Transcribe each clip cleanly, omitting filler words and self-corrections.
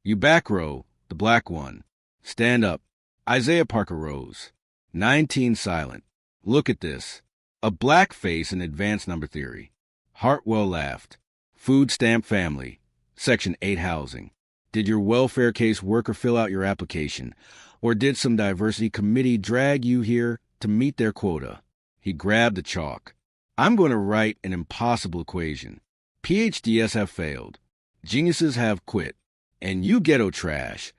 You back row, the black one. Stand up. Isaiah Parker rose. 19 silent. Look at this. A black face in advanced number theory. Hartwell laughed. Food stamp family. Section 8 housing. Did your welfare case worker fill out your application? Or did some diversity committee drag you here to meet their quota? He grabbed the chalk. I'm going to write an impossible equation. PhDs have failed. Geniuses have quit. And you ghetto trash.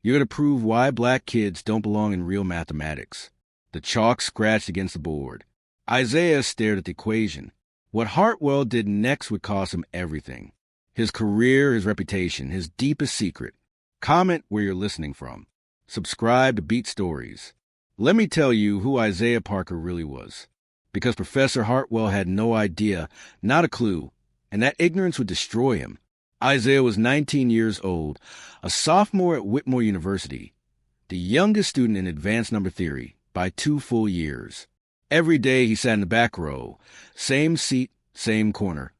You're going to prove why black kids don't belong in real mathematics. The chalk scratched against the board. Isaiah stared at the equation. What Hartwell did next would cost him everything. His career, his reputation, his deepest secret. Comment where you're listening from. Subscribe to Beat Stories. Let me tell you who Isaiah Parker really was. Because Professor Hartwell had no idea, not a clue, and that ignorance would destroy him. Isaiah was 19 years old, a sophomore at Whitmore University, the youngest student in advanced number theory by 2 full years. Every day he sat in the back row, same seat, same corner,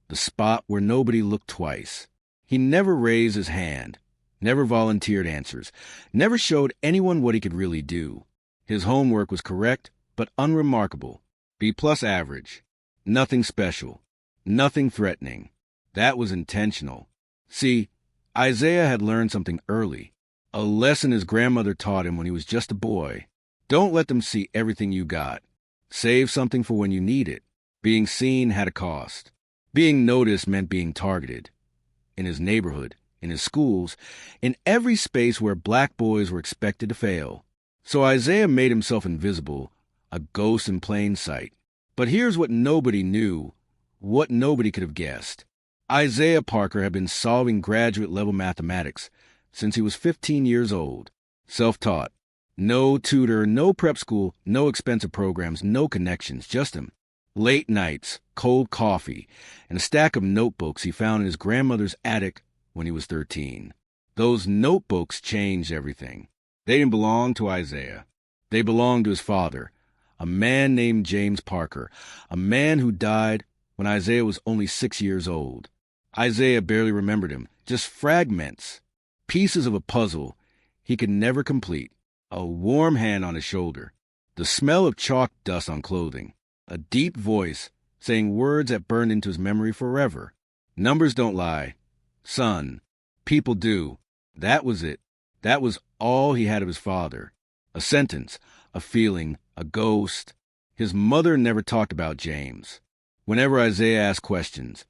the spot where nobody looked twice. He never raised his hand, never volunteered answers, never showed anyone what he could really do. His homework was correct, but unremarkable. B+ average. Nothing special. Nothing threatening. That was intentional. See, Isaiah had learned something early, a lesson his grandmother taught him when he was just a boy. Don't let them see everything you got. Save something for when you need it. Being seen had a cost. Being noticed meant being targeted. In his neighborhood, in his schools, in every space where black boys were expected to fail. So Isaiah made himself invisible, a ghost in plain sight. But here's what nobody knew, what nobody could have guessed. Isaiah Parker had been solving graduate-level mathematics since he was 15 years old. Self-taught. No tutor, no prep school, no expensive programs, no connections, just him. Late nights, cold coffee, and a stack of notebooks he found in his grandmother's attic when he was 13. Those notebooks changed everything. They didn't belong to Isaiah. They belonged to his father, a man named James Parker, a man who died when Isaiah was only 6 years old. Isaiah barely remembered him, just fragments, pieces of a puzzle he could never complete. A warm hand on his shoulder, the smell of chalk dust on clothing, a deep voice saying words that burned into his memory forever. Numbers don't lie. Son, people do. That was it. That was all he had of his father. A sentence, a feeling, a ghost. His mother never talked about James. Whenever Isaiah asked questions,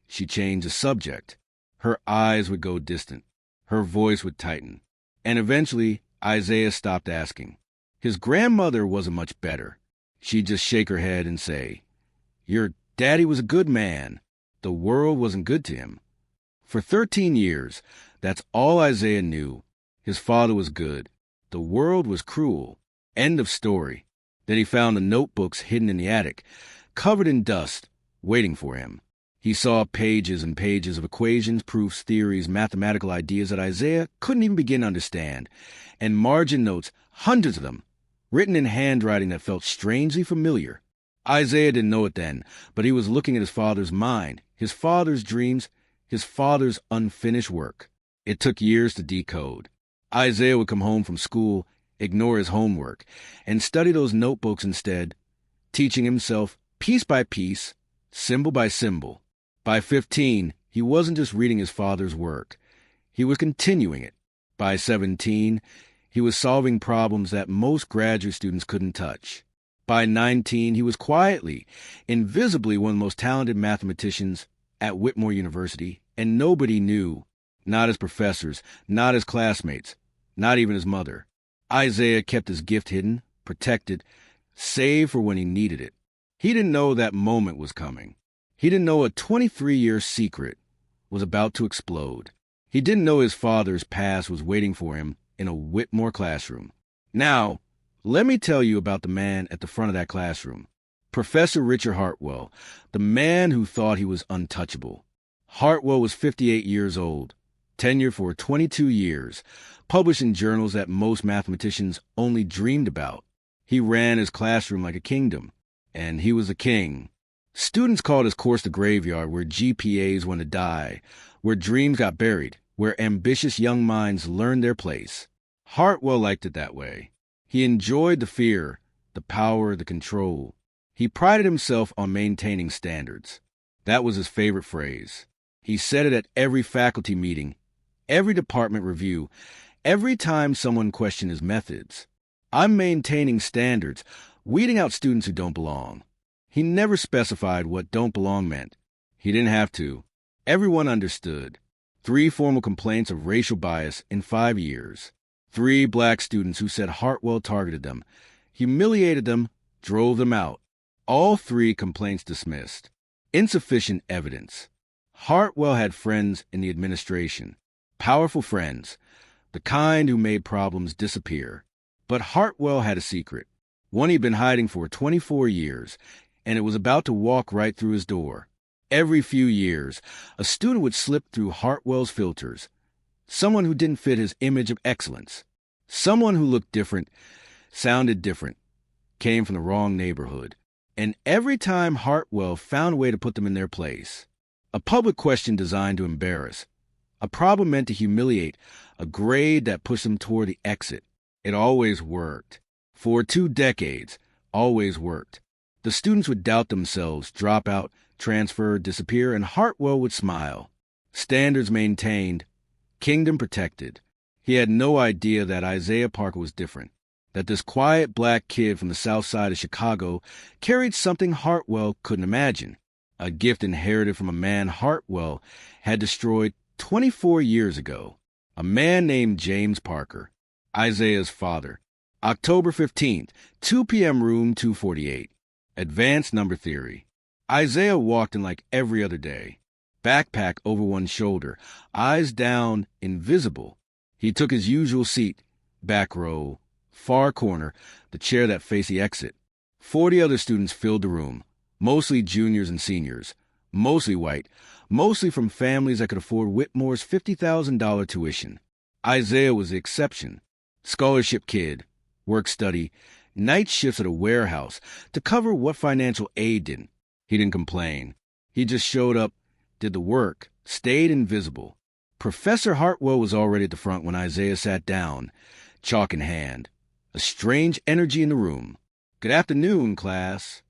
she changed the subject. Her eyes would go distant. Her voice would tighten. And eventually, Isaiah stopped asking. His grandmother wasn't much better. She'd just shake her head and say, "Your daddy was a good man. The world wasn't good to him." For 13 years, that's all Isaiah knew. His father was good. The world was cruel. End of story. Then he found the notebooks hidden in the attic, covered in dust, waiting for him. He saw pages and pages of equations, proofs, theories, mathematical ideas that Isaiah couldn't even begin to understand, and margin notes, hundreds of them, written in handwriting that felt strangely familiar. Isaiah didn't know it then, but he was looking at his father's mind, his father's dreams, his father's unfinished work. It took years to decode. Isaiah would come home from school, ignore his homework, and study those notebooks instead, teaching himself piece by piece, symbol by symbol. By 15, he wasn't just reading his father's work. He was continuing it. By 17, he was solving problems that most graduate students couldn't touch. By 19, he was quietly, invisibly one of the most talented mathematicians at Whitmore University, and nobody knew. Not his professors, not his classmates, not even his mother. Isaiah kept his gift hidden, protected, saved for when he needed it. He didn't know that moment was coming. He didn't know a 23-year secret was about to explode. He didn't know his father's past was waiting for him in a Whitmore classroom. Now, let me tell you about the man at the front of that classroom. Professor Richard Hartwell, the man who thought he was untouchable. Hartwell was 58 years old, tenured for 22 years, published in journals that most mathematicians only dreamed about. He ran his classroom like a kingdom, and he was a king. Students called his course the graveyard, where GPAs went to die, where dreams got buried, where ambitious young minds learn their place. Hartwell liked it that way. He enjoyed the fear, the power, the control. He prided himself on maintaining standards. That was his favorite phrase. He said it at every faculty meeting, every department review, every time someone questioned his methods. I'm maintaining standards, weeding out students who don't belong. He never specified what don't belong meant. He didn't have to. Everyone understood. 3 formal complaints of racial bias in 5 years. 3 black students who said Hartwell targeted them, humiliated them, drove them out. All 3 complaints dismissed. Insufficient evidence. Hartwell had friends in the administration, powerful friends, the kind who made problems disappear. But Hartwell had a secret, one he'd been hiding for 24 years, and it was about to walk right through his door. Every few years, a student would slip through Hartwell's filters, someone who didn't fit his image of excellence, someone who looked different, sounded different, came from the wrong neighborhood. And every time Hartwell found a way to put them in their place. A public question designed to embarrass, a problem meant to humiliate, a grade that pushed them toward the exit. It always worked. For 2 decades, always worked. The students would doubt themselves, drop out, transfer, disappear, and Hartwell would smile. Standards maintained, kingdom protected. He had no idea that Isaiah Parker was different, that this quiet black kid from the south side of Chicago carried something Hartwell couldn't imagine, a gift inherited from a man Hartwell had destroyed 24 years ago, a man named James Parker, Isaiah's father. October 15th, 2 p.m. room 248. Advanced number theory. Isaiah walked in like every other day, backpack over one shoulder, eyes down, invisible. He took his usual seat, back row, far corner, the chair that faced the exit. 40 other students filled the room, mostly juniors and seniors, mostly white, mostly from families that could afford Whitmore's $50,000 tuition. Isaiah was the exception. Scholarship kid, work-study, night shifts at a warehouse to cover what financial aid didn't. He didn't complain. He just showed up, did the work, stayed invisible. Professor Hartwell was already at the front when Isaiah sat down, chalk in hand. A strange energy in the room. "Good afternoon, class."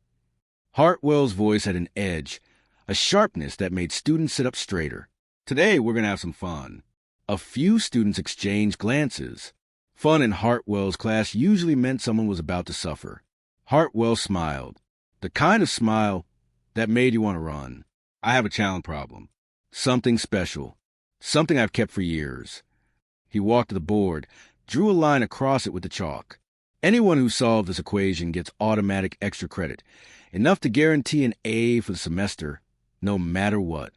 Hartwell's voice had an edge, a sharpness that made students sit up straighter. "Today we're going to have some fun." A few students exchanged glances. Fun in Hartwell's class usually meant someone was about to suffer. Hartwell smiled. The kind of smile that made you want to run. "I have a challenge problem. Something special. Something I've kept for years." He walked to the board, drew a line across it with the chalk. "Anyone who solved this equation gets automatic extra credit, enough to guarantee an A for the semester, no matter what."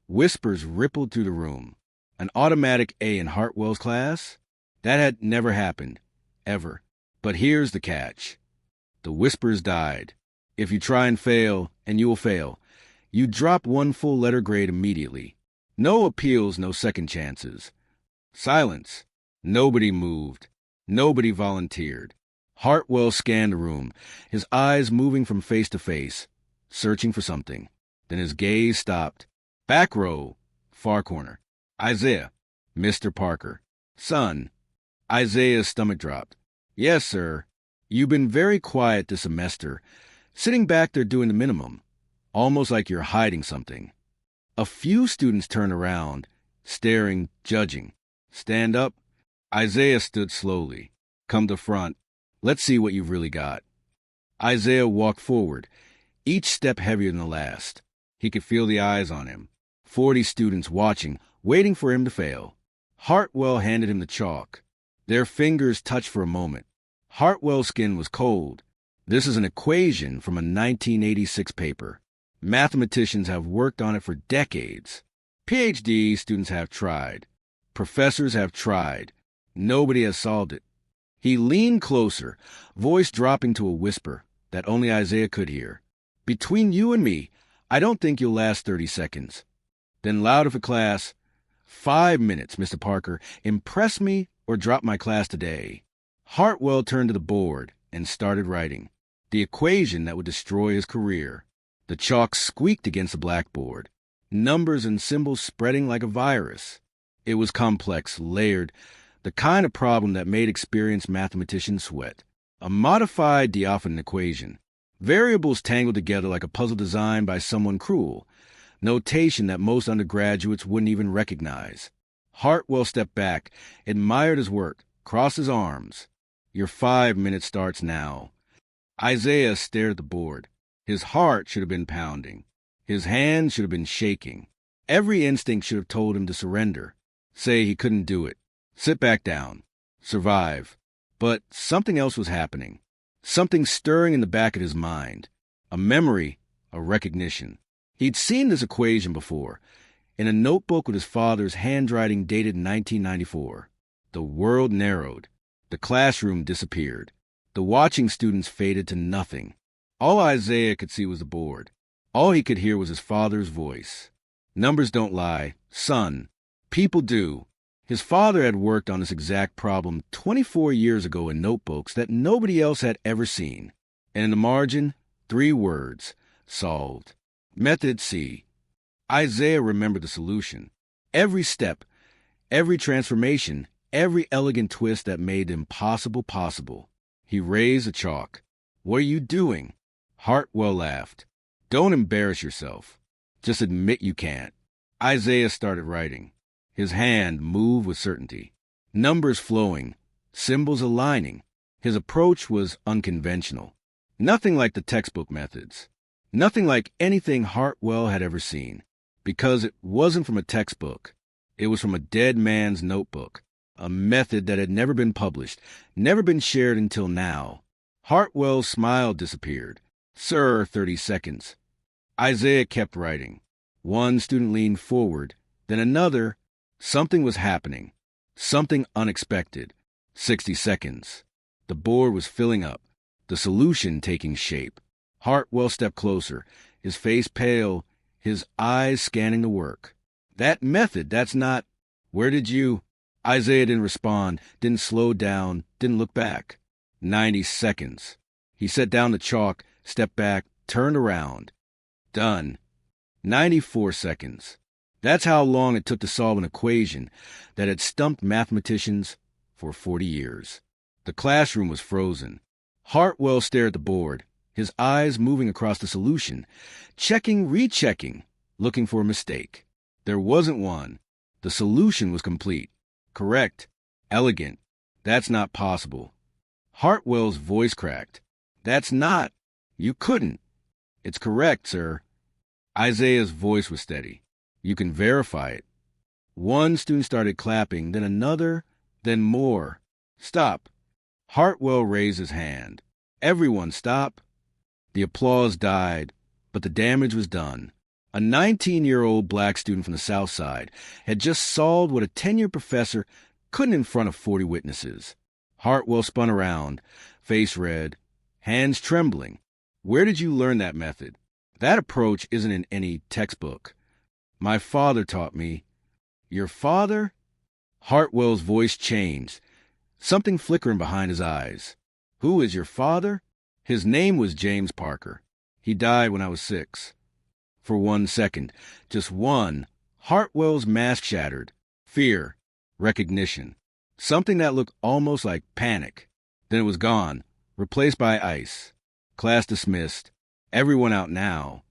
Whispers rippled through the room. An automatic A in Hartwell's class? That had never happened, ever. But here's the catch. The whispers died. If you try and fail, and you will fail, you drop 1 full letter grade immediately. No appeals, no second chances. Silence. Nobody moved. Nobody volunteered. Hartwell scanned the room, his eyes moving from face to face, searching for something. Then his gaze stopped. Back row, far corner. "Isaiah." "Mr. Parker." "Son." Isaiah's stomach dropped. "Yes, sir. You've been very quiet this semester, sitting back there doing the minimum, almost like you're hiding something." A few students turned around, staring, judging. "Stand up." Isaiah stood slowly. "Come to front. Let's see what you've really got." Isaiah walked forward, each step heavier than the last. He could feel the eyes on him. 40 students watching, waiting for him to fail. Hartwell handed him the chalk. Their fingers touched for a moment. Hartwell's skin was cold. This is an equation from a 1986 paper. Mathematicians have worked on it for decades. PhD students have tried. Professors have tried. Nobody has solved it. He leaned closer, voice dropping to a whisper that only Isaiah could hear. "Between you and me, I don't think you'll last 30 seconds. Then louder for class. 5 minutes, Mr. Parker. Impress me or drop my class today." Hartwell turned to the board and started writing. The equation that would destroy his career. The chalk squeaked against the blackboard. Numbers and symbols spreading like a virus. It was complex, layered, the kind of problem that made experienced mathematicians sweat. A modified Diophant equation. Variables tangled together like a puzzle designed by someone cruel. Notation that most undergraduates wouldn't even recognize. Hartwell stepped back, admired his work, crossed his arms. Your 5 minutes starts now. Isaiah stared at the board. His heart should have been pounding. His hands should have been shaking. Every instinct should have told him to surrender. Say he couldn't do it. Sit back down. Survive. But something else was happening. Something stirring in the back of his mind. A memory, a recognition. He'd seen this equation before, in a notebook with his father's handwriting dated 1994. The world narrowed. The classroom disappeared. The watching students faded to nothing. All Isaiah could see was the board. All he could hear was his father's voice. Numbers don't lie. Son. People do. His father had worked on this exact problem 24 years ago in notebooks that nobody else had ever seen. And in the margin, 3 words. Solved. Method C. Isaiah remembered the solution. Every step, every transformation, every elegant twist that made the impossible possible. He raised the chalk. What are you doing? Hartwell laughed. Don't embarrass yourself. Just admit you can't. Isaiah started writing. His hand moved with certainty. Numbers flowing, symbols aligning. His approach was unconventional. Nothing like the textbook methods. Nothing like anything Hartwell had ever seen. Because it wasn't from a textbook. It was from a dead man's notebook. A method that had never been published, never been shared until now. Hartwell's smile disappeared. Sir, 30 seconds. Isaiah kept writing. One student leaned forward, then another. Something was happening. Something unexpected. 60 seconds. The board was filling up. The solution taking shape. Hartwell stepped closer, his face pale, his eyes scanning the work. That method, that's not... Where did you... Isaiah didn't respond, didn't slow down, didn't look back. 90 seconds. He set down the chalk, stepped back, turned around. Done. 94 seconds. That's how long it took to solve an equation that had stumped mathematicians for 40 years. The classroom was frozen. Hartwell stared at the board, his eyes moving across the solution, checking, rechecking, looking for a mistake. There wasn't one. The solution was complete. Correct. Elegant. That's not possible. Hartwell's voice cracked. That's not. You couldn't. It's correct, sir. Isaiah's voice was steady. You can verify it. One student started clapping, then another, then more. Stop. Hartwell raised his hand. Everyone stop. The applause died, but the damage was done. A 19-year-old black student from the South Side had just solved what a tenured professor couldn't in front of 40 witnesses. Hartwell spun around, face red, hands trembling. Where did you learn that method? That approach isn't in any textbook. My father taught me. Your father? Hartwell's voice changed, something flickering behind his eyes. Who is your father? His name was James Parker. He died when I was 6. For 1 second, just one, Hartwell's mask shattered. Fear, recognition, something that looked almost like panic. Then it was gone, replaced by ice. Class dismissed. Everyone out now.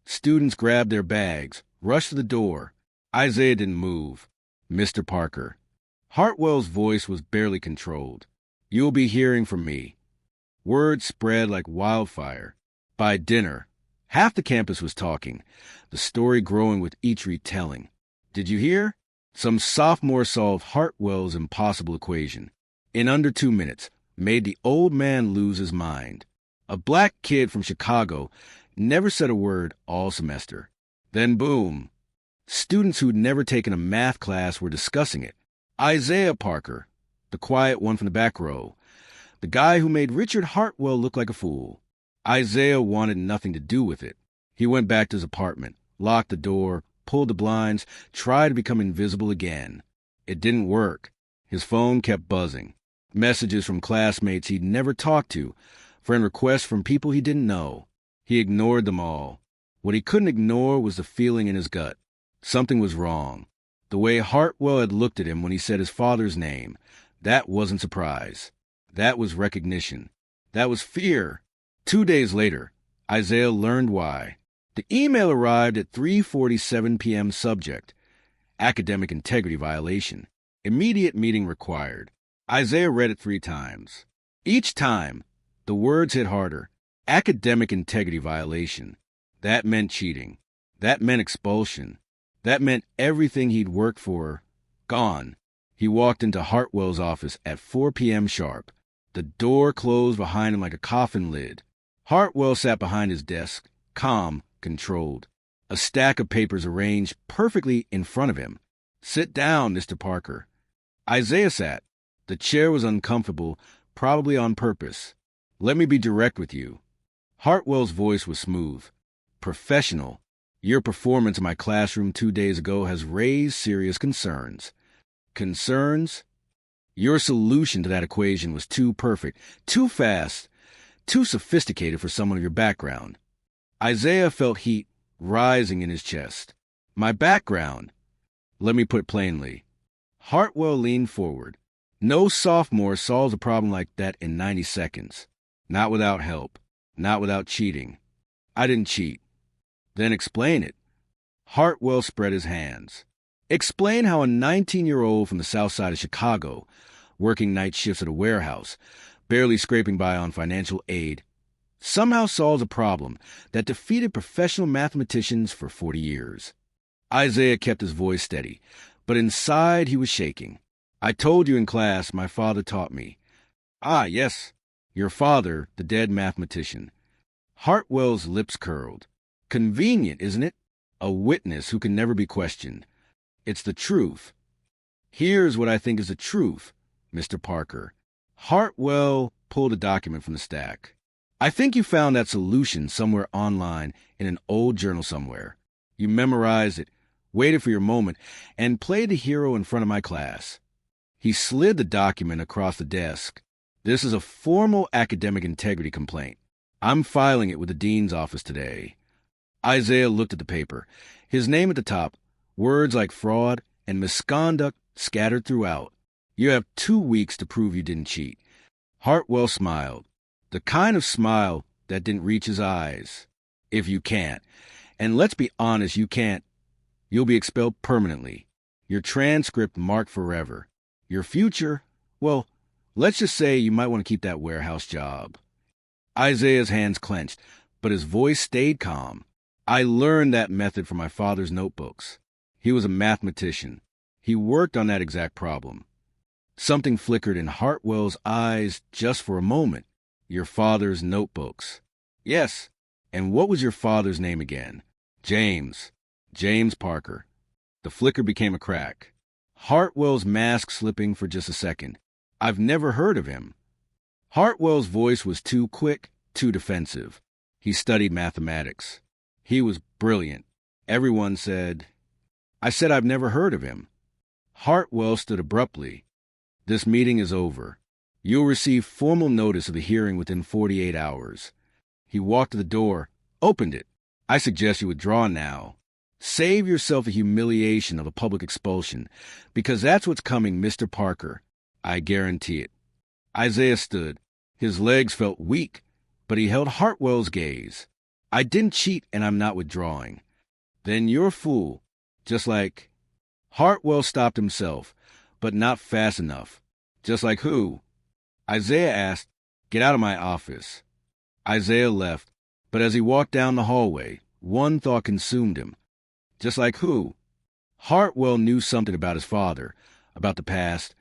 Students grabbed their bags, rushed to the door. Isaiah didn't move. Mr. Parker. Hartwell's voice was barely controlled. You'll be hearing from me. Word spread like wildfire. By dinner, half the campus was talking, the story growing with each retelling. Did you hear? Some sophomore solved Hartwell's impossible equation. In under 2 minutes, made the old man lose his mind. A black kid from Chicago never said a word all semester. Then boom. Students who'd never taken a math class were discussing it. Isaiah Parker, the quiet one from the back row, the guy who made Richard Hartwell look like a fool. Isaiah wanted nothing to do with it. He went back to his apartment, locked the door, pulled the blinds, tried to become invisible again. It didn't work. His phone kept buzzing. Messages from classmates he'd never talked to, friend requests from people he didn't know. He ignored them all. What he couldn't ignore was the feeling in his gut. Something was wrong. The way Hartwell had looked at him when he said his father's name, that wasn't surprise. That was recognition. That was fear. 2 days later, Isaiah learned why. The email arrived at 3:47 p.m. Subject: academic integrity violation. Immediate meeting required. Isaiah read it 3 times. Each time, the words hit harder. Academic integrity violation. That meant cheating. That meant expulsion. That meant everything he'd worked for, gone. He walked into Hartwell's office at 4 p.m. sharp. The door closed behind him like a coffin lid. Hartwell sat behind his desk, calm, controlled. A stack of papers arranged perfectly in front of him. "Sit down, Mr. Parker." Isaiah sat. The chair was uncomfortable, probably on purpose. "Let me be direct with you." Hartwell's voice was smooth. "Professional. Your performance in my classroom 2 days ago has raised serious concerns." Concerns? Your solution to that equation was too perfect, too fast, too sophisticated for someone of your background. Isaiah felt heat rising in his chest. "My background? Let me put it plainly." Hartwell leaned forward. "No sophomore solves a problem like that in 90 seconds. Not without help. Not without cheating. I didn't cheat." "Then explain it." Hartwell spread his hands. "Explain how a 19-year-old from the south side of Chicago, working night shifts at a warehouse, barely scraping by on financial aid, somehow solves a problem that defeated professional mathematicians for 40 years. Isaiah kept his voice steady, but inside he was shaking. "I told you in class my father taught me." "Ah, yes, your father, the dead mathematician." Hartwell's lips curled. "Convenient, isn't it? A witness who can never be questioned. It's the truth." "Here's what I think is the truth, Mr. Parker." Hartwell pulled a document from the stack. "I think you found that solution somewhere online in an old journal somewhere. You memorized it, waited for your moment, and played the hero in front of my class." He slid the document across the desk. "This is a formal academic integrity complaint. I'm filing it with the dean's office today." Isaiah looked at the paper. His name at the top, words like fraud and misconduct scattered throughout. "You have 2 weeks to prove you didn't cheat." Hartwell smiled. The kind of smile that didn't reach his eyes. "If you can't, and let's be honest, you can't, you'll be expelled permanently. Your transcript marked forever. Your future, well, let's just say you might want to keep that warehouse job." Isaiah's hands clenched, but his voice stayed calm. "I learned that method from my father's notebooks. He was a mathematician. He worked on that exact problem." Something flickered in Hartwell's eyes just for a moment. "Your father's notebooks." "Yes. And what was your father's name again?" "James. James Parker." The flicker became a crack. Hartwell's mask slipping for just a second. "I've never heard of him." Hartwell's voice was too quick, too defensive. He studied mathematics. He was brilliant. Everyone said. "I said I've never heard of him." Hartwell stood abruptly. "This meeting is over. You'll receive formal notice of the hearing within 48 hours. He walked to the door, opened it. "I suggest you withdraw now. Save yourself the humiliation of a public expulsion, because that's what's coming, Mr. Parker. I guarantee it." Isaiah stood. His legs felt weak, but he held Hartwell's gaze. "I didn't cheat, and I'm not withdrawing." "Then you're a fool. Just like—" Hartwell stopped himself, but not fast enough. "Just like who?" Isaiah asked. "Get out of my office." Isaiah left, but as he walked down the hallway, one thought consumed him. Just like who? Hartwell knew something about his father, about the past,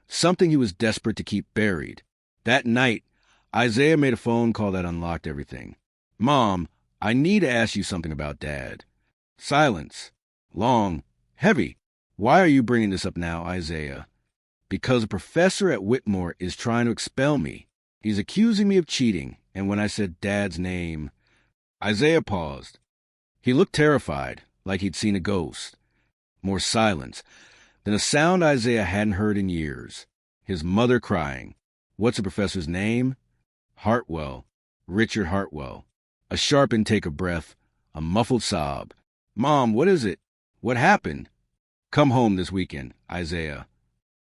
something he was desperate to keep buried. That night, Isaiah made a phone call that unlocked everything. "Mom, I need to ask you something about Dad." Silence. Long. Heavy. "Why are you bringing this up now, Isaiah?" "Because a professor at Whitmore is trying to expel me. He's accusing me of cheating, and when I said Dad's name..." Isaiah paused. He looked terrified, like he'd seen a ghost. More silence. Then a sound Isaiah hadn't heard in years. His mother crying. "What's the professor's name?" "Hartwell. Richard Hartwell." A sharp intake of breath, a muffled sob. "Mom, what is it? What happened?" Come home this weekend, Isaiah.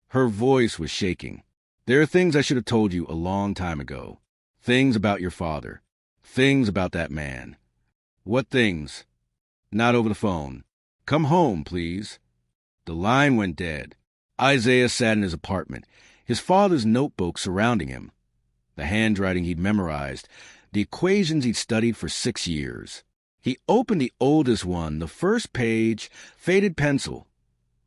Her voice was shaking. There are things I should have told you a long time ago. Things about your father. Things about that man. What things? Not over the phone. Come home, please. The line went dead. Isaiah sat in his apartment, his father's notebook surrounding him. The handwriting he'd memorized, the equations he'd studied for 6 years. He opened the oldest one, the first page, faded pencil.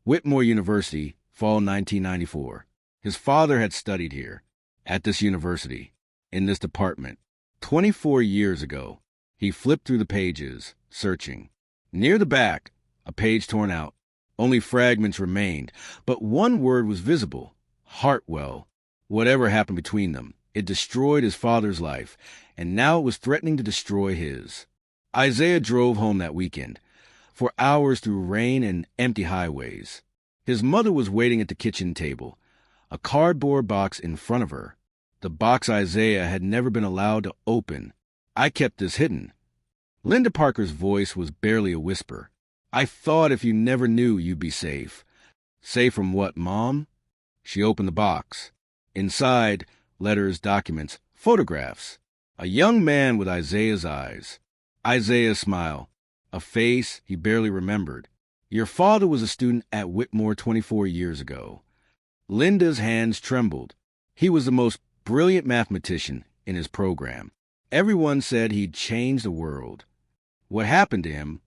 Whitmore University, fall 1994. His father had studied here, at this university, in this department, 24 years ago. He flipped through the pages, searching. Near the back, a page torn out. Only fragments remained, but one word was visible. Hartwell. Whatever happened between them, it destroyed his father's life, and now it was threatening to destroy his. Isaiah drove home that weekend, for hours through rain and empty highways. His mother was waiting at the kitchen table, a cardboard box in front of her, the box Isaiah had never been allowed to open. I kept this hidden. Linda Parker's voice was barely a whisper. I thought if you never knew, you'd be safe. Safe from what, Mom? She opened the box. Inside, letters, documents, photographs. A young man with Isaiah's eyes. Isaiah's smile. A face he barely remembered. Your father was a student at Whitmore 24 years ago. Linda's hands trembled. He was the most brilliant mathematician in his program. Everyone said he'd changed the world. What happened to him?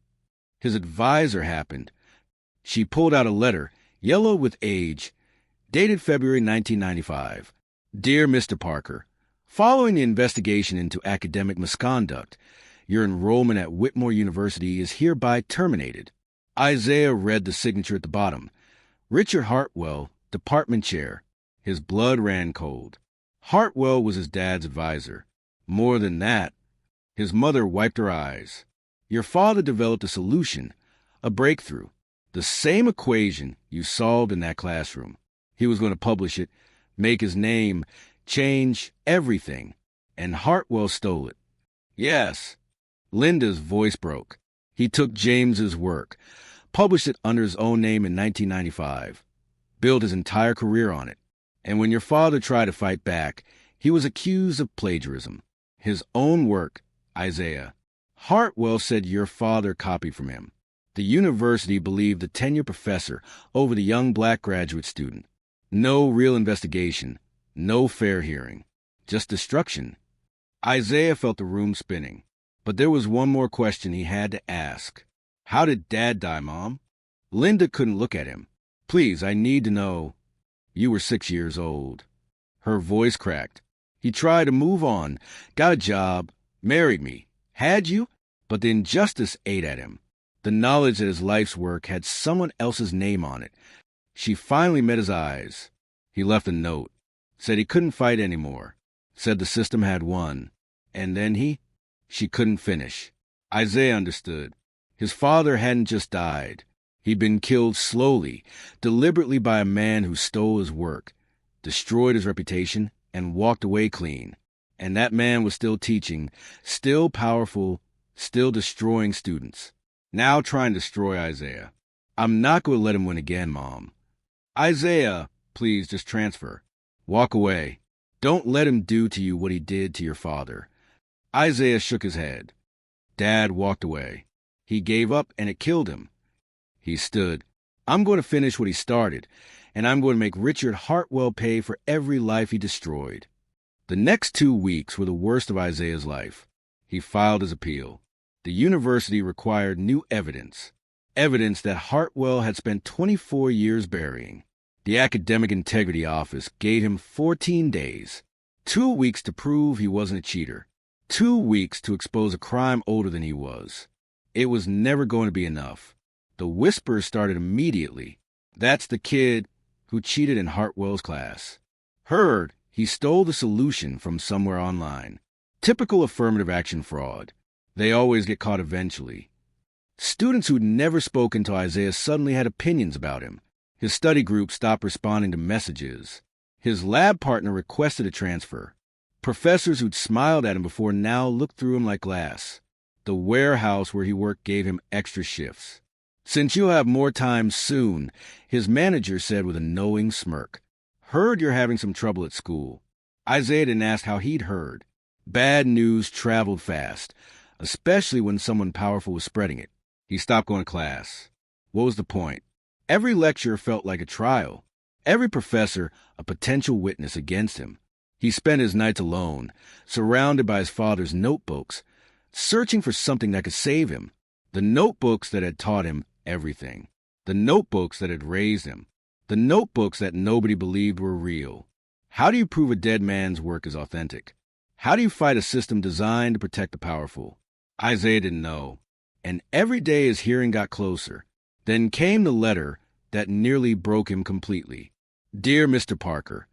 His advisor happened. She pulled out a letter, yellow with age, dated February 1995. Dear Mr. Parker, following the investigation into academic misconduct, your enrollment at Whitmore University is hereby terminated. Isaiah read the signature at the bottom. Richard Hartwell, department chair. His blood ran cold. Hartwell was his dad's advisor. More than that, his mother wiped her eyes. Your father developed a solution, a breakthrough, the same equation you solved in that classroom. He was going to publish it, make his name, change everything, and Hartwell stole it. Yes. Linda's voice broke. He took James's work, published it under his own name in 1995, built his entire career on it. And when your father tried to fight back, he was accused of plagiarism. His own work, Isaiah. Hartwell said your father copied from him. The university believed the tenured professor over the young black graduate student. No real investigation, no fair hearing, just destruction. Isaiah felt the room spinning. But there was one more question he had to ask. How did Dad die, Mom? Linda couldn't look at him. Please, I need to know. You were 6 years old. Her voice cracked. He tried to move on, got a job, married me. Had you? But the injustice ate at him. The knowledge that his life's work had someone else's name on it. She finally met his eyes. He left a note. Said he couldn't fight anymore. Said the system had won. And then She couldn't finish. Isaiah understood. His father hadn't just died. He'd been killed slowly, deliberately by a man who stole his work, destroyed his reputation, and walked away clean. And that man was still teaching, still powerful, still destroying students. Now trying to destroy Isaiah. I'm not going to let him win again, Mom. Isaiah, please just transfer. Walk away. Don't let him do to you what he did to your father. Isaiah shook his head. Dad walked away. He gave up and it killed him. He stood. I'm going to finish what he started, and I'm going to make Richard Hartwell pay for every life he destroyed. The next 2 weeks were the worst of Isaiah's life. He filed his appeal. The university required new evidence that Hartwell had spent 24 years burying. The Academic Integrity Office gave him 14 days, 2 weeks to prove he wasn't a cheater, 2 weeks to expose a crime older than he was. It was never going to be enough. The whispers started immediately. That's the kid who cheated in Hartwell's class. Heard he stole the solution from somewhere online. Typical affirmative action fraud. They always get caught eventually. Students who'd never spoken to Isaiah suddenly had opinions about him. His study group stopped responding to messages. His lab partner requested a transfer. Professors who'd smiled at him before now looked through him like glass. The warehouse where he worked gave him extra shifts. Since you'll have more time soon, his manager said with a knowing smirk. Heard you're having some trouble at school. Isaiah didn't ask how he'd heard. Bad news traveled fast, especially when someone powerful was spreading it. He stopped going to class. What was the point? Every lecture felt like a trial. Every professor a potential witness against him. He spent his nights alone, surrounded by his father's notebooks, searching for something that could save him. The notebooks that had taught him everything. The notebooks that had raised him. The notebooks that nobody believed were real. How do you prove a dead man's work is authentic? How do you fight a system designed to protect the powerful? Isaiah didn't know. And every day his hearing got closer. Then came the letter that nearly broke him completely. Dear Mr. Parker,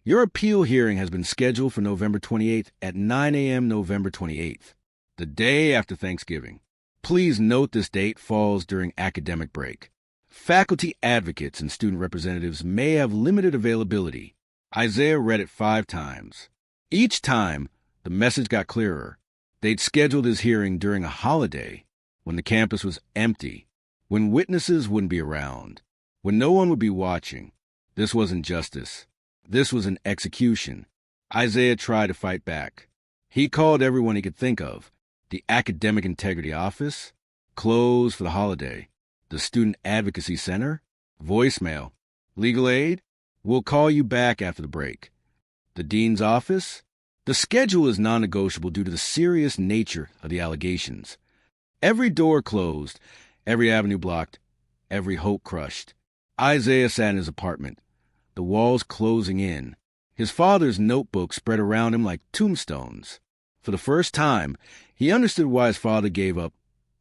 your appeal hearing has been scheduled for November 28th at 9 a.m. November 28th, the day after Thanksgiving. Please note this date falls during academic break. Faculty advocates and student representatives may have limited availability. Isaiah read it 5 times. Each time, the message got clearer. They'd scheduled his hearing during a holiday, when the campus was empty, when witnesses wouldn't be around, when no one would be watching. This wasn't justice. This was an execution. Isaiah tried to fight back. He called everyone he could think of. The Academic Integrity Office, closed for the holiday. The Student Advocacy Center, voicemail. Legal aid, we'll call you back after the break. The dean's office, the schedule is non-negotiable due to the serious nature of the allegations. Every door closed, every avenue blocked, every hope crushed. Isaiah sat in his apartment, the walls closing in. His father's notebook spread around him like tombstones. For the first time, he understood why his father gave up,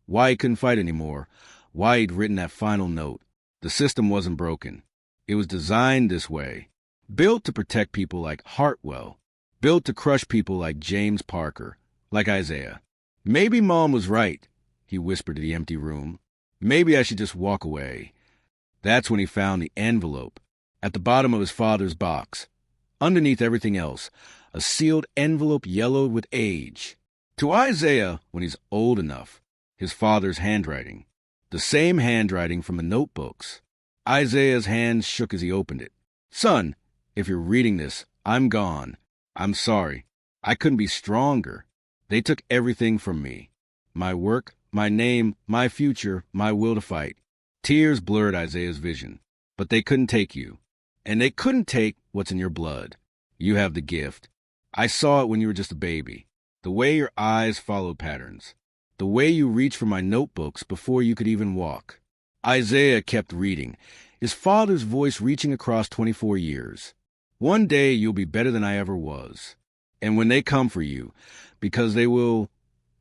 why he couldn't fight anymore, why he'd written that final note. The system wasn't broken. It was designed this way, built to protect people like Hartwell, built to crush people like James Parker, like Isaiah. Maybe Mom was right, he whispered to the empty room. Maybe I should just walk away. That's when he found the envelope, at the bottom of his father's box. Underneath everything else, a sealed envelope yellowed with age. To Isaiah, when he's old enough, his father's handwriting. The same handwriting from the notebooks. Isaiah's hands shook as he opened it. Son, if you're reading this, I'm gone. I'm sorry. I couldn't be stronger. They took everything from me. My work, my name, my future, my will to fight. Tears blurred Isaiah's vision. But they couldn't take you. And they couldn't take what's in your blood. You have the gift. I saw it when you were just a baby. The way your eyes followed patterns. The way you reached for my notebooks before you could even walk. Isaiah kept reading, his father's voice reaching across 24 years. One day you'll be better than I ever was. And when they come for you, because they will,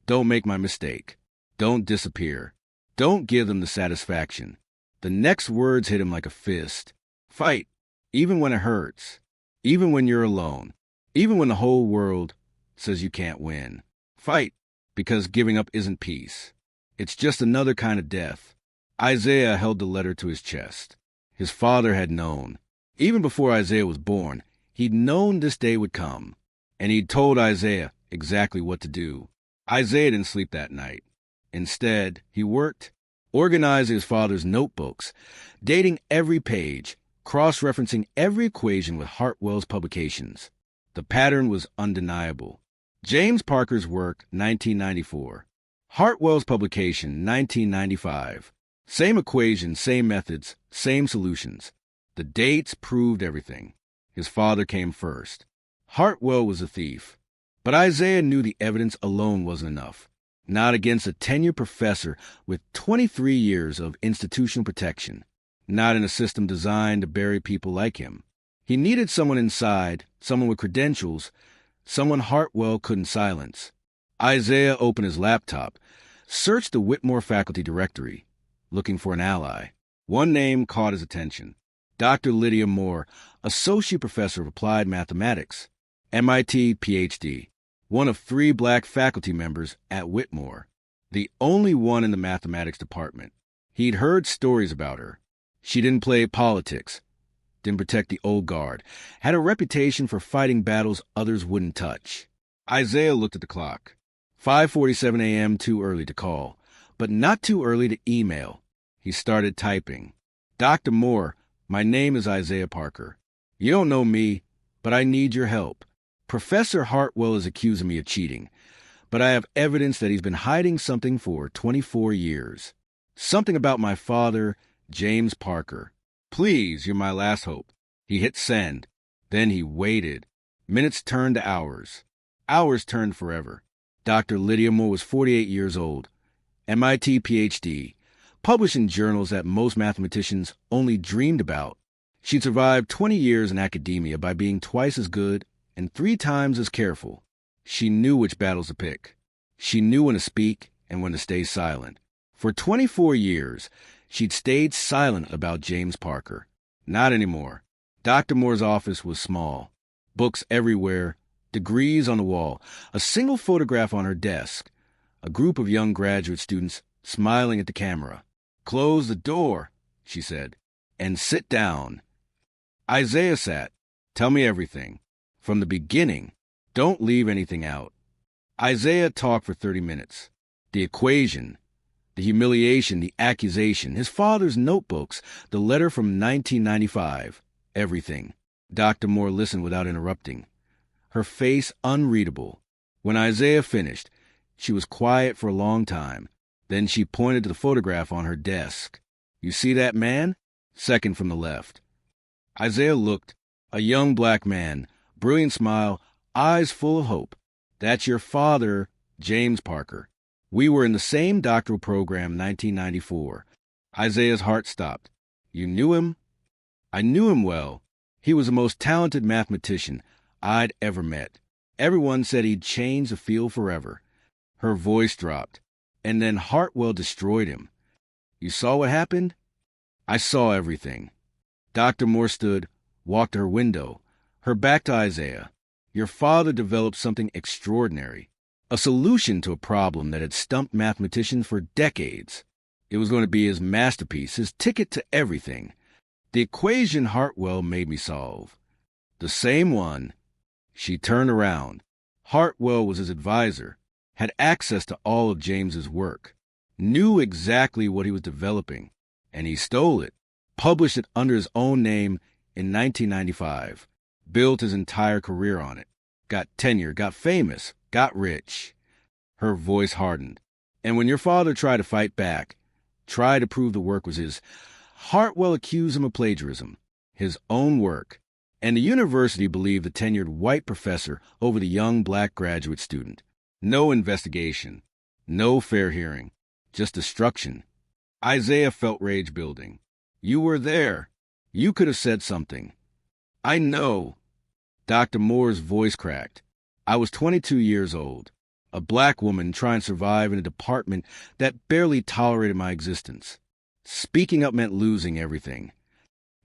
don't make my mistake. Don't disappear. Don't give them the satisfaction. The next words hit him like a fist. Fight, even when it hurts. Even when you're alone. Even when the whole world says you can't win. Fight, because giving up isn't peace. It's just another kind of death. Isaiah held the letter to his chest. His father had known. Even before Isaiah was born, he'd known this day would come. And he'd told Isaiah exactly what to do. Isaiah didn't sleep that night. Instead, he worked, organizing his father's notebooks, dating every page, cross-referencing every equation with Hartwell's publications. The pattern was undeniable. James Parker's work, 1994. Hartwell's publication, 1995. Same equations, same methods, same solutions. The dates proved everything. His father came first. Hartwell was a thief. But Isaiah knew the evidence alone wasn't enough. Not against a tenured professor with 23 years of institutional protection. Not in a system designed to bury people like him. He needed someone inside, someone with credentials, someone Hartwell couldn't silence. Isaiah opened his laptop, searched the Whitmore faculty directory, looking for an ally. One name caught his attention. Dr. Lydia Moore, Associate Professor of Applied Mathematics, MIT PhD, one of 3 black faculty members at Whitmore, the only one in the mathematics department. He'd heard stories about her. She didn't play politics, didn't protect the old guard, had a reputation for fighting battles others wouldn't touch. Isaiah looked at the clock. 5:47 a.m. too early to call, but not too early to email. He started typing. Dr. Moore, my name is Isaiah Parker. You don't know me, but I need your help. Professor Hartwell is accusing me of cheating, but I have evidence that he's been hiding something for 24 years. Something about my father, James Parker. Please, you're my last hope. He hit send. Then he waited. Minutes turned to hours. Hours turned forever. Dr. Lydia Moore was 48 years old. MIT PhD. Published in journals that most mathematicians only dreamed about. She'd survived 20 years in academia by being twice as good and 3 times as careful. She knew which battles to pick. She knew when to speak and when to stay silent. For 24 years, she'd stayed silent about James Parker. Not anymore. Dr. Moore's office was small. Books everywhere, degrees on the wall, a single photograph on her desk, a group of young graduate students smiling at the camera. Close the door, she said, and sit down. Isaiah sat. Tell me everything. From the beginning. Don't leave anything out. Isaiah talked for 30 minutes. The equation, the humiliation, the accusation, his father's notebooks, the letter from 1995, everything. Dr. Moore listened without interrupting. Her face unreadable. When Isaiah finished, she was quiet for a long time. Then she pointed to the photograph on her desk. You see that man? Second from the left. Isaiah looked. A young black man, brilliant smile, eyes full of hope. That's your father, James Parker. We were in the same doctoral program in 1994. Isaiah's heart stopped. You knew him? I knew him well. He was the most talented mathematician I'd ever met. Everyone said he'd change the field forever. Her voice dropped. And then Hartwell destroyed him. You saw what happened? I saw everything. Dr. Moore stood, walked to her window, her back to Isaiah. Your father developed something extraordinary, a solution to a problem that had stumped mathematicians for decades. It was going to be his masterpiece, his ticket to everything. The equation Hartwell made me solve. The same one. She turned around. Hartwell was his advisor, had access to all of James's work, knew exactly what he was developing, and he stole it, published it under his own name in 1995, built his entire career on it, got tenure, got famous, got rich. Her voice hardened. And when your father tried to fight back, tried to prove the work was his, Hartwell accused him of plagiarism, his own work, and the university believed the tenured white professor over the young black graduate student. No investigation, no fair hearing, just destruction. Isaiah felt rage building. You were there. You could have said something. I know. Dr. Moore's voice cracked. I was 22 years old, a black woman trying to survive in a department that barely tolerated my existence. Speaking up meant losing everything.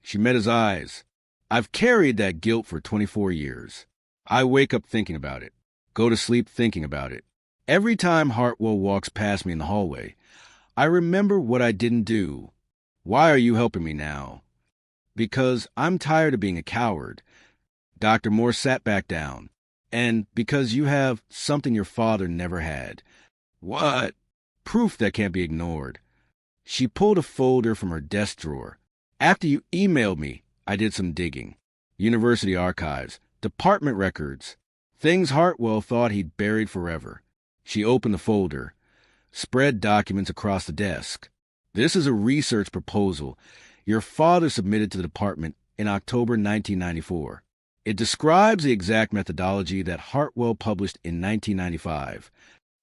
She met his eyes. I've carried that guilt for 24 years. I wake up thinking about it. Go to sleep thinking about it. Every time Hartwell walks past me in the hallway, I remember what I didn't do. Why are you helping me now? Because I'm tired of being a coward. Dr. Moore sat back down. And because you have something your father never had. What? Proof that can't be ignored. She pulled a folder from her desk drawer. After you emailed me, I did some digging. University archives, department records, things Hartwell thought he'd buried forever. She opened the folder, spread documents across the desk. This is a research proposal your father submitted to the department in October 1994. It describes the exact methodology that Hartwell published in 1995.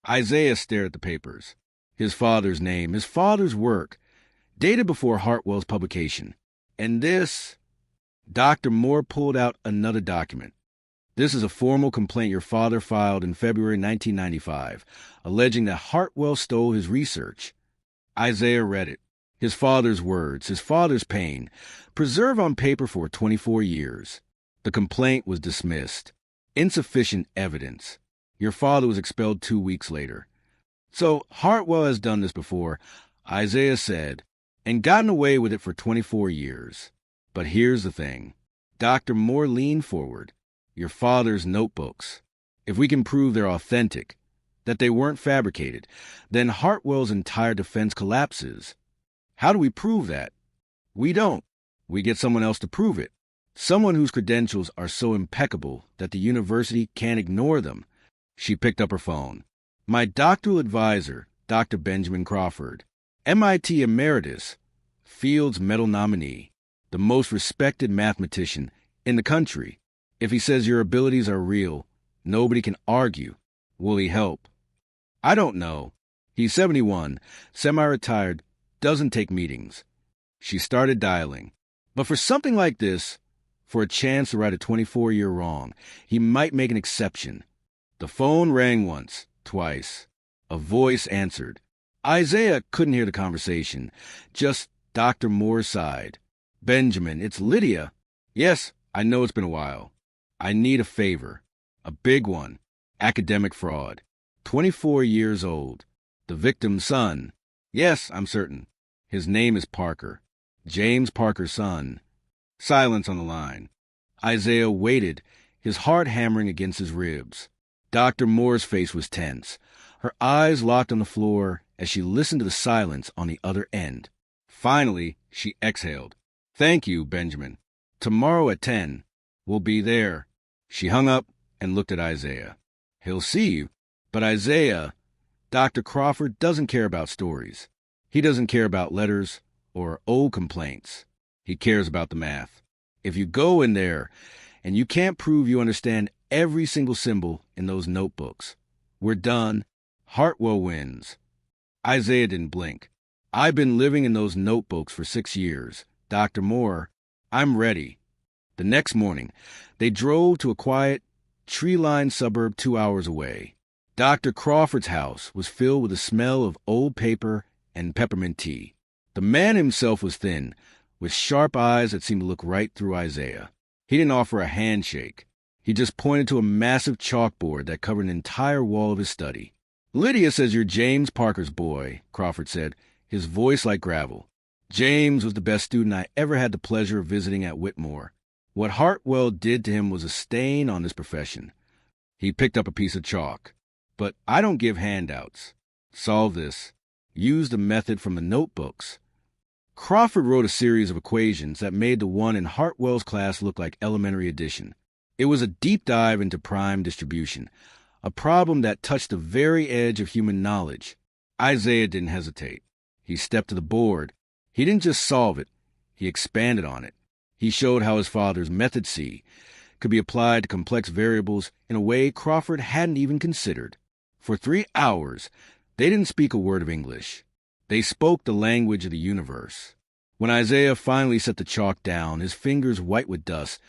Isaiah stared at the papers. His father's name, his father's work, dated before Hartwell's publication. And this... Dr. Moore pulled out another document. This is a formal complaint your father filed in February 1995, alleging that Hartwell stole his research. Isaiah read it. His father's words, his father's pain, preserved on paper for 24 years. The complaint was dismissed. Insufficient evidence. Your father was expelled 2 weeks later. So Hartwell has done this before, Isaiah said, and gotten away with it for 24 years. But here's the thing. Dr. Moore leaned forward. Your father's notebooks. If we can prove they're authentic, that they weren't fabricated, then Hartwell's entire defense collapses. How do we prove that? We don't. We get someone else to prove it. Someone whose credentials are so impeccable that the university can't ignore them. She picked up her phone. My doctoral advisor, Dr. Benjamin Crawford, MIT emeritus, Fields Medal nominee, the most respected mathematician in the country. If he says your abilities are real, nobody can argue. Will he help? I don't know. He's 71, semi-retired, doesn't take meetings. She started dialing. But for something like this, for a chance to right a 24-year wrong, he might make an exception. The phone rang once, twice. A voice answered. Isaiah couldn't hear the conversation, just Dr. Moore's side. Benjamin, it's Lydia. Yes, I know it's been a while. I need a favor. A big one. Academic fraud. 24 years old. The victim's son. Yes, I'm certain. His name is Parker. James Parker's son. Silence on the line. Isaiah waited, his heart hammering against his ribs. Dr. Moore's face was tense. Her eyes locked on the floor as she listened to the silence on the other end. Finally, she exhaled. Thank you, Benjamin. Tomorrow at 10. We'll be there. She hung up and looked at Isaiah. He'll see you. But Isaiah, Dr. Crawford doesn't care about stories. He doesn't care about letters or old complaints. He cares about the math. If you go in there and you can't prove you understand every single symbol in those notebooks, we're done. Hartwell wins. Isaiah didn't blink. I've been living in those notebooks for 6 years. Dr. Moore, I'm ready. The next morning, they drove to a quiet, tree-lined suburb 2 hours away. Dr. Crawford's house was filled with the smell of old paper and peppermint tea. The man himself was thin, with sharp eyes that seemed to look right through Isaiah. He didn't offer a handshake. He just pointed to a massive chalkboard that covered an entire wall of his study. Lydia says you're James Parker's boy, Crawford said, his voice like gravel. James was the best student I ever had the pleasure of visiting at Whitmore. What Hartwell did to him was a stain on this profession. He picked up a piece of chalk. But I don't give handouts. Solve this. Use the method from the notebooks. Crawford wrote a series of equations that made the one in Hartwell's class look like elementary addition. It was a deep dive into prime distribution, a problem that touched the very edge of human knowledge. Isaiah didn't hesitate. He stepped to the board. He didn't just solve it. He expanded on it. He showed how his father's method C could be applied to complex variables in a way Crawford hadn't even considered. For 3 hours, they didn't speak a word of English. They spoke the language of the universe. When Isaiah finally set the chalk down, his fingers white with dust,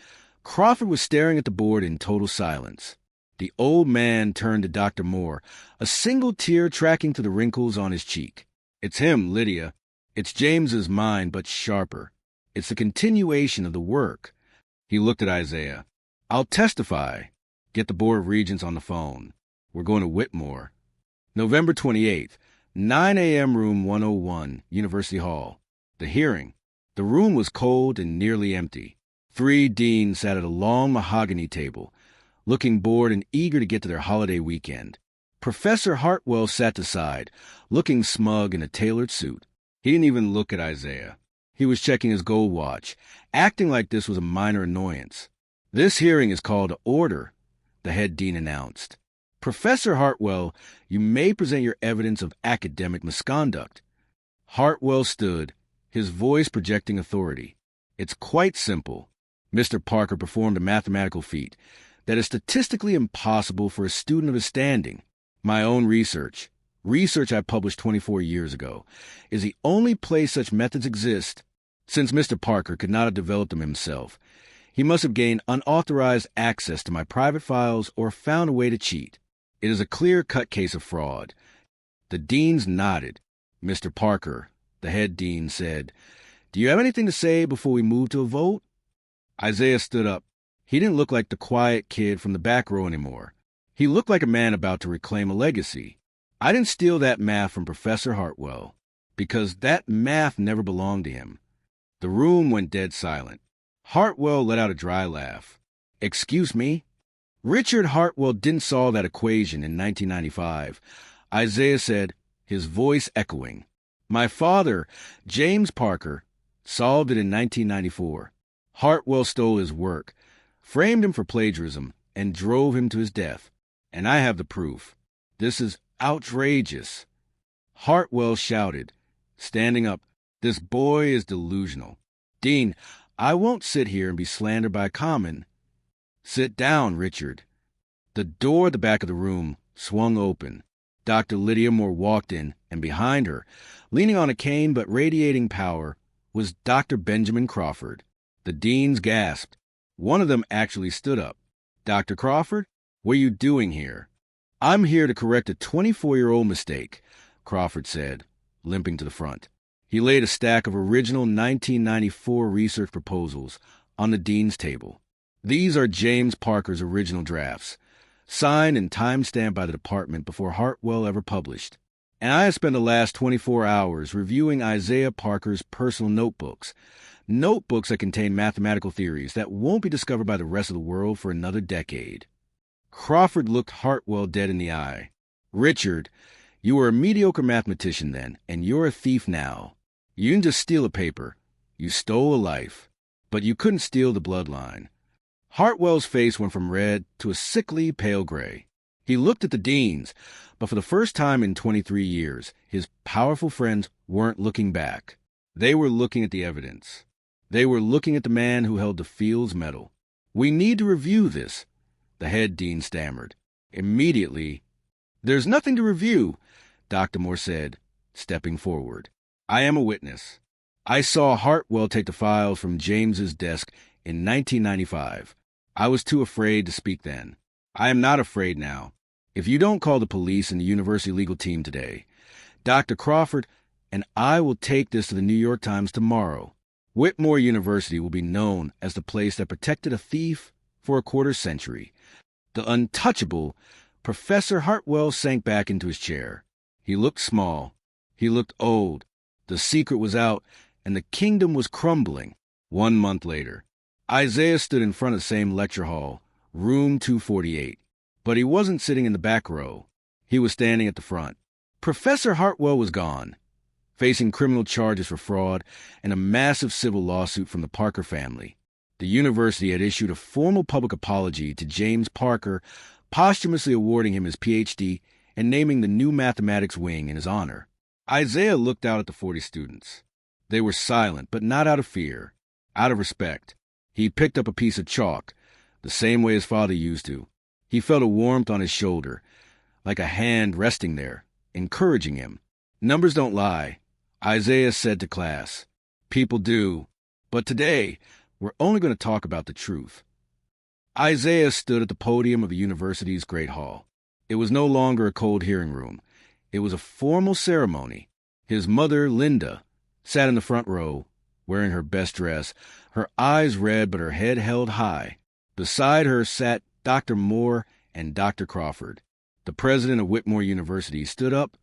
Crawford was staring at the board in total silence. The old man turned to Dr. Moore, a single tear tracking to the wrinkles on his cheek. It's him, Lydia. It's James's mind, but sharper. It's the continuation of the work. He looked at Isaiah. I'll testify. Get the Board of Regents on the phone. We're going to Whitmore. November 28th, 9 a.m. room 101, University Hall. The hearing. The room was cold and nearly empty. 3 deans sat at a long mahogany table, looking bored and eager to get to their holiday weekend. Professor Hartwell sat aside, looking smug in a tailored suit. He didn't even look at Isaiah. He was checking his gold watch, acting like this was a minor annoyance. This hearing is called to order, the head dean announced. Professor Hartwell, you may present your evidence of academic misconduct. Hartwell stood, his voice projecting authority. It's quite simple. Mr. Parker performed a mathematical feat that is statistically impossible for a student of his standing. My own research I published 24 years ago, is the only place such methods exist. Since Mr. Parker could not have developed them himself, he must have gained unauthorized access to my private files or found a way to cheat. It is a clear-cut case of fraud. The deans nodded. Mr. Parker, the head dean, said, Do you have anything to say before we move to a vote? Isaiah stood up. He didn't look like the quiet kid from the back row anymore. He looked like a man about to reclaim a legacy. I didn't steal that math from Professor Hartwell, because that math never belonged to him. The room went dead silent. Hartwell let out a dry laugh. Excuse me? Richard Hartwell didn't solve that equation in 1995. Isaiah said, his voice echoing. My father, James Parker, solved it in 1994. Hartwell stole his work, framed him for plagiarism, and drove him to his death. And I have the proof. This is outrageous. Hartwell shouted, standing up. This boy is delusional. Dean, I won't sit here and be slandered by common. Sit down, Richard. The door at the back of the room swung open. Dr. Lydia Moore walked in, and behind her, leaning on a cane but radiating power, was Dr. Benjamin Crawford. The deans gasped. One of them actually stood up. Dr. Crawford, what are you doing here? I'm here to correct a 24-year-old mistake, Crawford said, limping to the front. He laid a stack of original 1994 research proposals on the dean's table. These are James Parker's original drafts, signed and time-stamped by the department before Hartwell ever published. And I have spent the last 24 hours reviewing Isaiah Parker's personal notebooks that contain mathematical theories that won't be discovered by the rest of the world for another decade. Crawford looked Hartwell dead in the eye. Richard, you were a mediocre mathematician then, and you're a thief now. You didn't just steal a paper. You stole a life. But you couldn't steal the bloodline. Hartwell's face went from red to a sickly pale gray. He looked at the deans, but for the first time in 23 years, his powerful friends weren't looking back. They were looking at the evidence. They were looking at the man who held the Fields Medal. We need to review this, the head dean stammered. Immediately. There's nothing to review, Dr. Moore said, stepping forward. I am a witness. I saw Hartwell take the files from James's desk in 1995. I was too afraid to speak then. I am not afraid now. If you don't call the police and the university legal team today, Dr. Crawford and I will take this to the New York Times tomorrow. Whitmore University will be known as the place that protected a thief for a quarter century. The untouchable Professor Hartwell sank back into his chair. He looked small. He looked old. The secret was out, and the kingdom was crumbling. 1 month later, Isaiah stood in front of the same lecture hall, room 248. But he wasn't sitting in the back row. He was standing at the front. Professor Hartwell was gone, facing criminal charges for fraud and a massive civil lawsuit from the Parker family. The university had issued a formal public apology to James Parker, posthumously awarding him his Ph.D. and naming the new mathematics wing in his honor. Isaiah looked out at the 40 students. They were silent, but not out of fear, out of respect. He picked up a piece of chalk, the same way his father used to. He felt a warmth on his shoulder, like a hand resting there, encouraging him. Numbers don't lie, Isaiah said to class. People do. But today, we're only going to talk about the truth. Isaiah stood at the podium of the university's Great Hall. It was no longer a cold hearing room. It was a formal ceremony. His mother, Linda, sat in the front row, wearing her best dress, her eyes red but her head held high. Beside her sat Dr. Moore and Dr. Crawford. The president of Whitmore University stood up,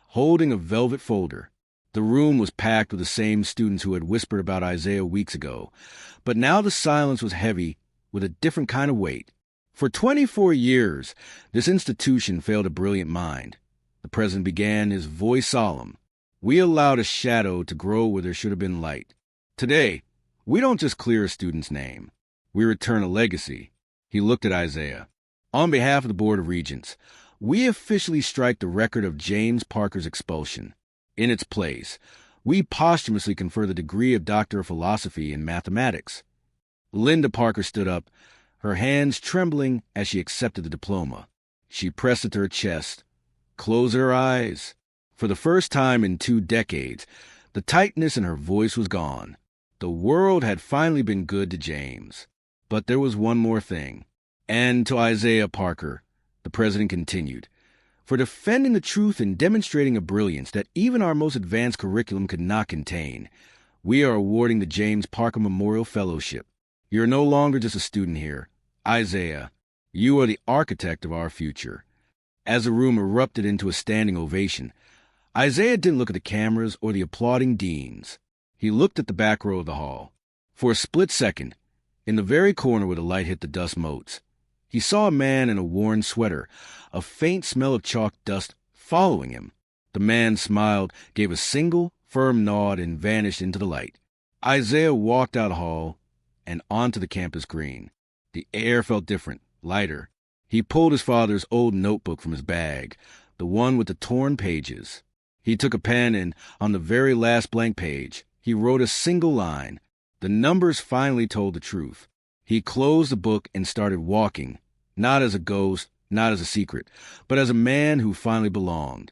holding a velvet folder. The room was packed with the same students who had whispered about Isaiah weeks ago, but now the silence was heavy with a different kind of weight. For 24 years, this institution failed a brilliant mind. The president began, his voice solemn. We allowed a shadow to grow where there should have been light. Today, we don't just clear a student's name. We return a legacy. He looked at Isaiah. On behalf of the Board of Regents, we officially strike the record of James Parker's expulsion. In its place, we posthumously confer the degree of Doctor of Philosophy in Mathematics. Linda Parker stood up, her hands trembling as she accepted the diploma. She pressed it to her chest, closed her eyes. For the first time in 2 decades, the tightness in her voice was gone. The world had finally been good to James. But there was one more thing. And to Isaiah Parker, the president continued, for defending the truth and demonstrating a brilliance that even our most advanced curriculum could not contain, we are awarding the James Parker Memorial Fellowship. You're no longer just a student here. Isaiah, you are the architect of our future. As the room erupted into a standing ovation, Isaiah didn't look at the cameras or the applauding deans. He looked at the back row of the hall. For a split second, in the very corner where the light hit the dust motes, he saw a man in a worn sweater, a faint smell of chalk dust following him. The man smiled, gave a single, firm gnawed and vanished into the light. Isaiah walked out the hall and onto the campus green. The air felt different, lighter. He pulled his father's old notebook from his bag, the one with the torn pages. He took a pen and, on the very last blank page, he wrote a single line. The numbers finally told the truth. He closed the book and started walking, not as a ghost, not as a secret, but as a man who finally belonged.